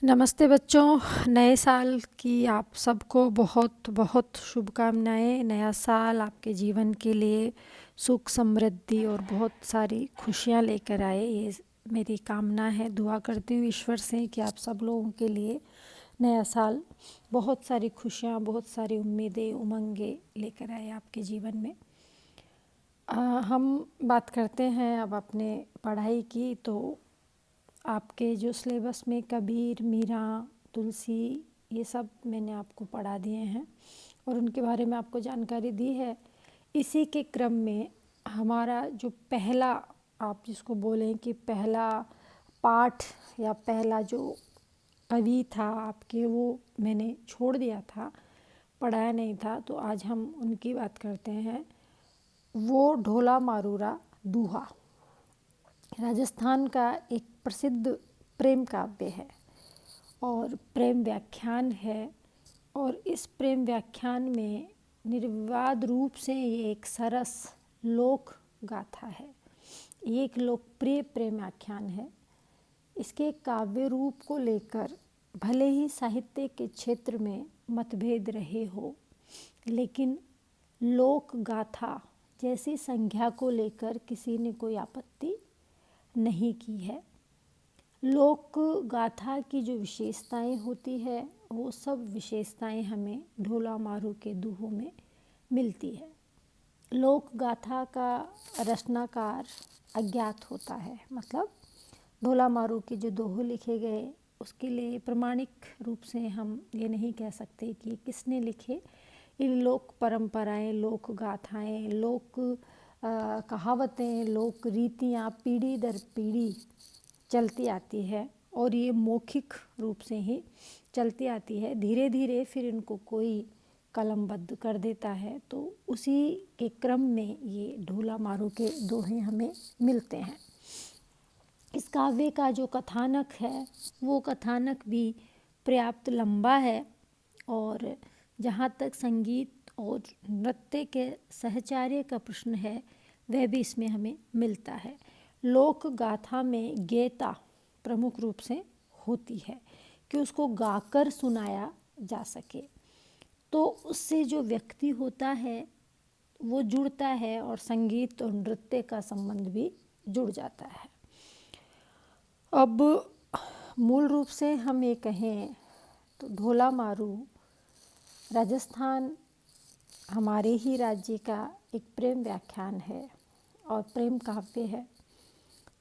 नमस्ते बच्चों। नए साल की आप सबको बहुत बहुत शुभकामनाएं। नया साल आपके जीवन के लिए सुख समृद्धि और बहुत सारी खुशियां लेकर आए, ये मेरी कामना है। दुआ करती हूँ ईश्वर से कि आप सब लोगों के लिए नया साल बहुत सारी खुशियां, बहुत सारी उम्मीदें, उमंगें लेकर आए आपके जीवन में। हम बात करते हैं अब अपने पढ़ाई की। तो आपके जो सिलेबस में कबीर, मीरा, तुलसी, ये सब मैंने आपको पढ़ा दिए हैं और उनके बारे में आपको जानकारी दी है। इसी के क्रम में हमारा जो पहला, आप जिसको बोलें कि पहला पाठ या पहला जो कवि था आपके, वो मैंने छोड़ दिया था, पढ़ाया नहीं था। तो आज हम उनकी बात करते हैं। वो ढोला मारूरा दूहा राजस्थान का एक प्रसिद्ध प्रेम काव्य है और प्रेम व्याख्यान है। और इस प्रेम व्याख्यान में निर्विवाद रूप से ये एक सरस लोक गाथा है, एक लोकप्रिय प्रेम व्याख्यान है। इसके काव्य रूप को लेकर भले ही साहित्य के क्षेत्र में मतभेद रहे हो, लेकिन लोक गाथा जैसी संज्ञा को लेकर किसी ने कोई आपत्ति नहीं की है। लोक गाथा की जो विशेषताएं होती है, वो सब विशेषताएं हमें ढोला मारू के दोहों में मिलती है। लोक गाथा का रचनाकार अज्ञात होता है, मतलब ढोला मारू के जो दोहे लिखे गए उसके लिए प्रमाणिक रूप से हम ये नहीं कह सकते कि किसने लिखे। ये लोक परंपराएं, लोक गाथाएं, लोक कहावतें, लोक रीतियाँ पीढ़ी दर पीढ़ी चलती आती है और ये मौखिक रूप से ही चलती आती है। धीरे धीरे फिर इनको कोई कलमबद्ध कर देता है, तो उसी के क्रम में ये ढोला मारू के दोहे हमें मिलते हैं। इस काव्य का जो कथानक है, वो कथानक भी पर्याप्त लंबा है और जहाँ तक संगीत और नृत्य के सहचार्य का प्रश्न है, वह भी इसमें हमें मिलता है। लोक गाथा में गेयता प्रमुख रूप से होती है कि उसको गाकर सुनाया जा सके, तो उससे जो व्यक्ति होता है वो जुड़ता है और संगीत और नृत्य का संबंध भी जुड़ जाता है। अब मूल रूप से हम ये कहें तो ढोला मारू राजस्थान हमारे ही राज्य का एक प्रेम व्याख्यान है और प्रेम काव्य है।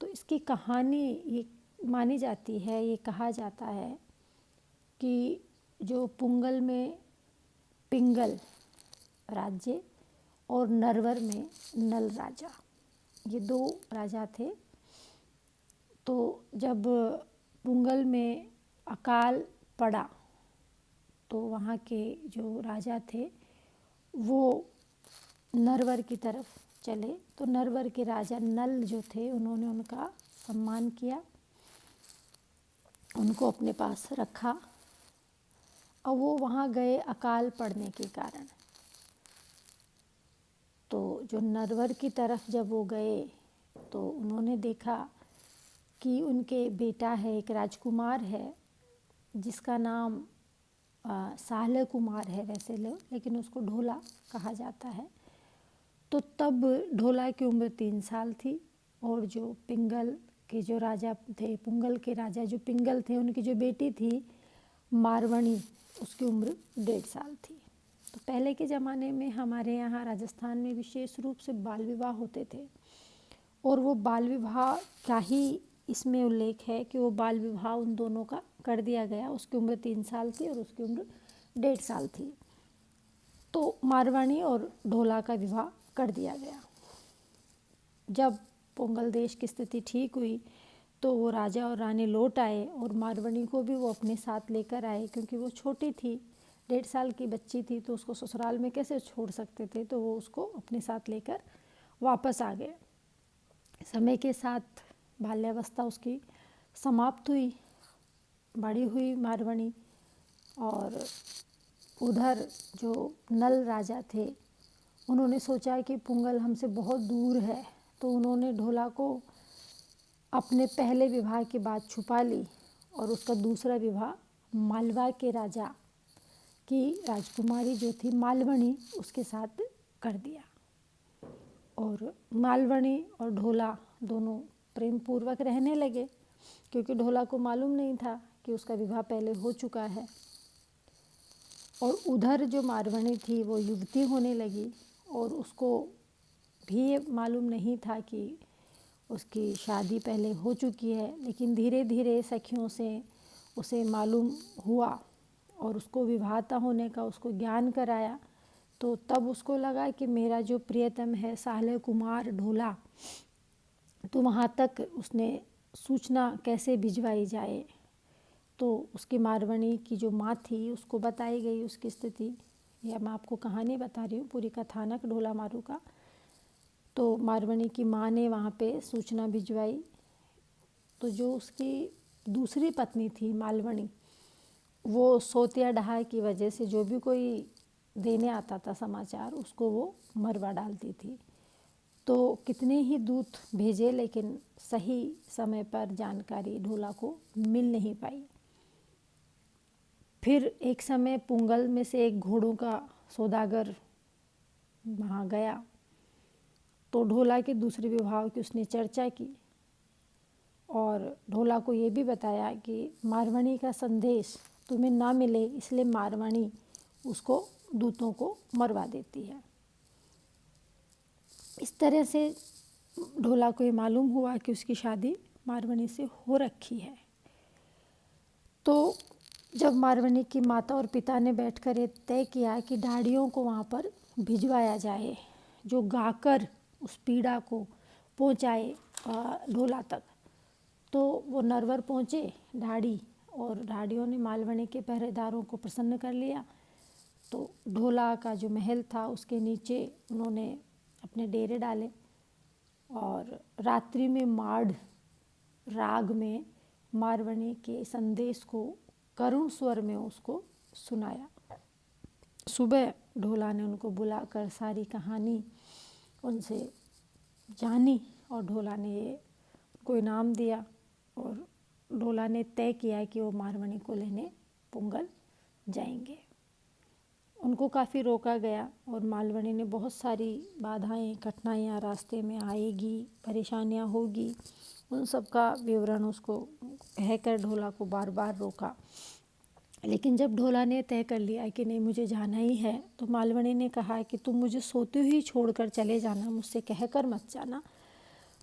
तो इसकी कहानी ये मानी जाती है, ये कहा जाता है कि जो पुंगल में पिंगल राज्य और नरवर में नल राजा, ये दो राजा थे। तो जब पुंगल में अकाल पड़ा तो वहाँ के जो राजा थे वो नरवर की तरफ चले। तो नरवर के राजा नल जो थे, उन्होंने उनका सम्मान किया, उनको अपने पास रखा और वो वहाँ गए अकाल पड़ने के कारण। तो जो नरवर की तरफ जब वो गए तो उन्होंने देखा कि उनके बेटा है, एक राजकुमार है जिसका नाम साहले कुमार है वैसे लोग, लेकिन उसको ढोला कहा जाता है। तो तब ढोला की उम्र 3 साल थी और जो पिंगल के जो राजा थे, पुंगल के राजा जो पिंगल थे, उनकी जो बेटी थी मारवणी, उसकी उम्र 1.5 साल थी। तो पहले के ज़माने में हमारे यहाँ राजस्थान में विशेष रूप से बाल विवाह होते थे और वो बाल विवाह का ही इसमें उल्लेख है कि वो बाल विवाह उन दोनों का कर दिया गया। उसकी उम्र 3 साल थी और उसकी उम्र 1.5 साल थी। तो मारवाणी और ढोला का विवाह कर दिया गया। जब पोंगल देश की स्थिति ठीक हुई तो वो राजा और रानी लौट आए और मारवाणी को भी वो अपने साथ लेकर आए, क्योंकि वो छोटी थी, 1.5 साल की बच्ची थी, तो उसको ससुराल में कैसे छोड़ सकते थे। तो वो उसको अपने साथ लेकर वापस आ गए। समय के साथ बाल्यावस्था उसकी समाप्त हुई, बड़ी हुई मारवाणी। और उधर जो नल राजा थे, उन्होंने सोचा कि पुंगल हमसे बहुत दूर है, तो उन्होंने ढोला को अपने पहले विवाह की बात छुपा ली और उसका दूसरा विवाह मालवा के राजा की राजकुमारी जो थी मालवणी उसके साथ कर दिया। और मालवणी और ढोला दोनों प्रेम पूर्वक रहने लगे, क्योंकि ढोला को मालूम नहीं था कि उसका विवाह पहले हो चुका है। और उधर जो मालवणी थी वो युवती होने लगी, और उसको भी ये मालूम नहीं था कि उसकी शादी पहले हो चुकी है। लेकिन धीरे धीरे सखियों से उसे मालूम हुआ और उसको विवाहता होने का उसको ज्ञान कराया। तो तब उसको लगा कि मेरा जो प्रियतम है साहले कुमार ढोला, तो वहाँ तक उसने सूचना कैसे भिजवाई जाए। तो उसकी मारवणी की जो माँ थी उसको बताई गई उसकी स्थिति। या मैं आपको कहानी बता रही हूँ, पूरी कथानक ढोला मारू का। तो मारवणी की माँ ने वहाँ पे सूचना भिजवाई। तो जो उसकी दूसरी पत्नी थी मालवणी, वो सोतिया डहार की वजह से जो भी कोई देने आता था समाचार उसको वो मरवा डालती थी। तो कितने ही दूत भेजे, लेकिन सही समय पर जानकारी ढोला को मिल नहीं पाई। फिर एक समय पुंगल में से एक घोड़ों का सौदागर वहाँ गया, तो ढोला के दूसरे विवाह की उसने चर्चा की और ढोला को ये भी बताया कि मारवणी का संदेश तुम्हें ना मिले, इसलिए मारवणी उसको दूतों को मरवा देती है। इस तरह से ढोला को ये मालूम हुआ कि उसकी शादी मारवणी से हो रखी है। तो जब मारवणी की माता और पिता ने बैठकर ये तय किया कि ढाडियों को वहाँ पर भिजवाया जाए, जो गाकर उस पीड़ा को पहुँचाए ढोला तक, तो वो नरवर पहुँचे ढाडी, और ढाडियों ने मालवणी के पहरेदारों को प्रसन्न कर लिया। तो ढोला का जो महल था उसके नीचे उन्होंने अपने डेरे डाले और रात्रि में माड़ राग में मारवणी के संदेश को करुण स्वर में उसको सुनाया। सुबह ढोला ने उनको बुलाकर सारी कहानी उनसे जानी और ढोला ने ये को इनाम दिया। और ढोला ने तय किया कि वो मारवणी को लेने पुंगल जाएंगे। उनको काफ़ी रोका गया और मालवणी ने बहुत सारी बाधाएं कठिनाइयाँ रास्ते में आएगी, परेशानियाँ होगी, उन सब का विवरण उसको कहकर ढोला को बार बार रोका। लेकिन जब ढोला ने तय कर लिया कि नहीं मुझे जाना ही है, तो मालवणी ने कहा कि तुम मुझे सोते ही छोड़कर चले जाना, मुझसे कहकर मत जाना।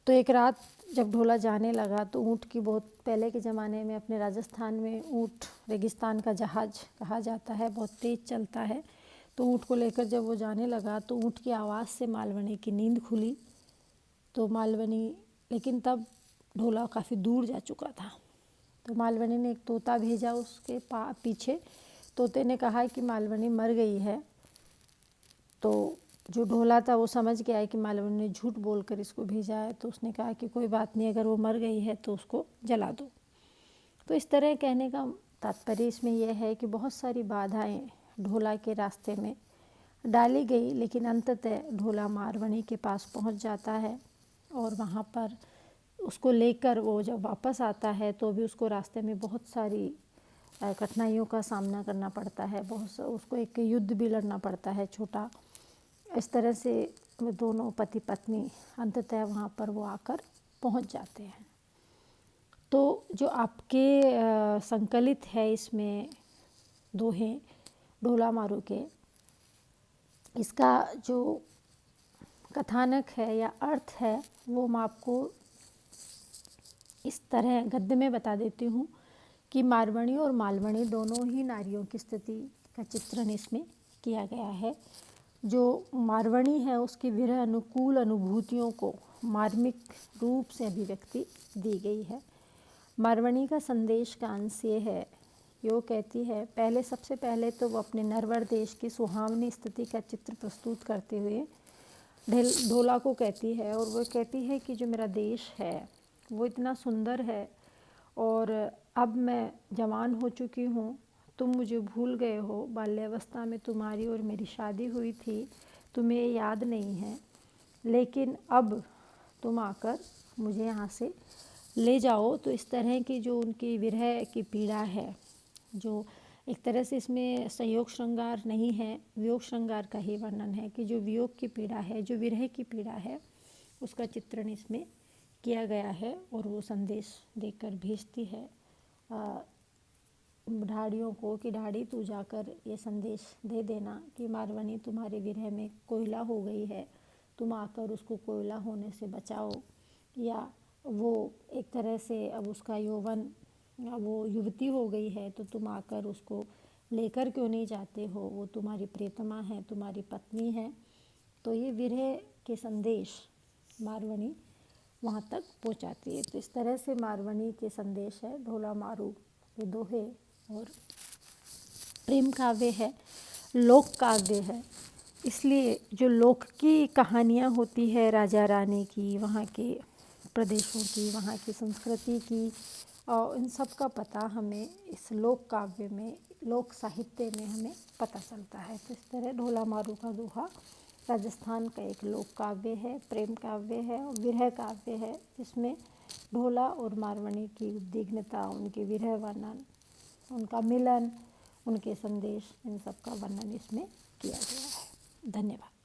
तो एक रात जब ढोला जाने लगा तो ऊँट की, बहुत पहले के ज़माने में अपने राजस्थान में ऊँट रेगिस्तान का जहाज कहा जाता है, बहुत तेज़ चलता है। तो ऊँट को लेकर जब वो जाने लगा तो ऊँट की आवाज़ से मालवणी की नींद खुली। तो मालवणी, लेकिन तब ढोला काफ़ी दूर जा चुका था। तो मालवणी ने एक तोता भेजा उसके पीछे। तोते ने कहा कि मालवणी मर गई है। तो जो ढोला था वो समझ गया कि मालवणी ने झूठ बोलकर इसको भेजा है। तो उसने कहा कि कोई बात नहीं, अगर वो मर गई है तो उसको जला दो। तो इस तरह कहने का तात्पर्य इसमें यह है कि बहुत सारी बाधाएं ढोला के रास्ते में डाली गई, लेकिन अंततः ढोला मारवणी के पास पहुंच जाता है। और वहाँ पर उसको लेकर वो जब वापस आता है तो भी उसको रास्ते में बहुत सारी कठिनाइयों का सामना करना पड़ता है, उसको एक युद्ध भी लड़ना पड़ता है छोटा। इस तरह से वो दोनों पति पत्नी अंततः वहाँ पर वो आकर पहुँच जाते हैं। तो जो आपके संकलित है इसमें दोहे ढोला मारू के, इसका जो कथानक है या अर्थ है वो मैं आपको इस तरह गद्य में बता देती हूँ कि मारवणी और मालवणी दोनों ही नारियों की स्थिति का चित्रण इसमें किया गया है। जो मारवणी है उसकी विरह अनुकूल अनुभूतियों को मार्मिक रूप से अभिव्यक्ति दी गई है। मारवणी का संदेश का अंश ये है, यो कहती है, सबसे पहले तो वो अपने नरवर देश की सुहावनी स्थिति का चित्र प्रस्तुत करते हुए ढोला को कहती है, और वो कहती है कि जो मेरा देश है वो इतना सुंदर है और अब मैं जवान हो चुकी हूँ, तुम मुझे भूल गए हो। बाल्यावस्था में तुम्हारी और मेरी शादी हुई थी, तुम्हें याद नहीं है, लेकिन अब तुम आकर मुझे यहाँ से ले जाओ तो इस तरह की जो उनकी विरह की पीड़ा है, जो एक तरह से इसमें संयोग श्रृंगार नहीं है, वियोग श्रृंगार का ही वर्णन है कि जो वियोग की पीड़ा है, जो विरह की पीड़ा है, उसका चित्रण इसमें किया गया है। और वो संदेश देकर भेजती है ढाड़ियों को कि ढाड़ी तू जाकर ये संदेश दे देना कि मारवनी तुम्हारे विरह में कोयला हो गई है, तुम आकर उसको कोयला होने से बचाओ। या वो एक तरह से अब उसका यौवन, वो युवती हो गई है, तो तुम आकर उसको लेकर क्यों नहीं जाते हो, वो तुम्हारी प्रियतमा है, तुम्हारी पत्नी है। तो ये विरह के संदेश मारवनी वहाँ तक पहुँचाती है। तो इस तरह से मारवनी के संदेश है ढोला मारू के दोहे। और प्रेम काव्य है, लोक काव्य है, इसलिए जो लोक की कहानियाँ होती है राजा रानी की, वहाँ के प्रदेशों की, वहाँ की संस्कृति की, और इन सब का पता हमें इस लोक काव्य में, लोक साहित्य में हमें पता चलता है। तो इस तरह ढोला मारू का दोहा राजस्थान का एक लोक काव्य है, प्रेम काव्य है और विरह काव्य है, जिसमें ढोला और मारवणी की उद्विग्नता, उनके विरह वर्णन, उनका मिलन, उनके संदेश, इन सब का वर्णन इसमें किया गया है। धन्यवाद।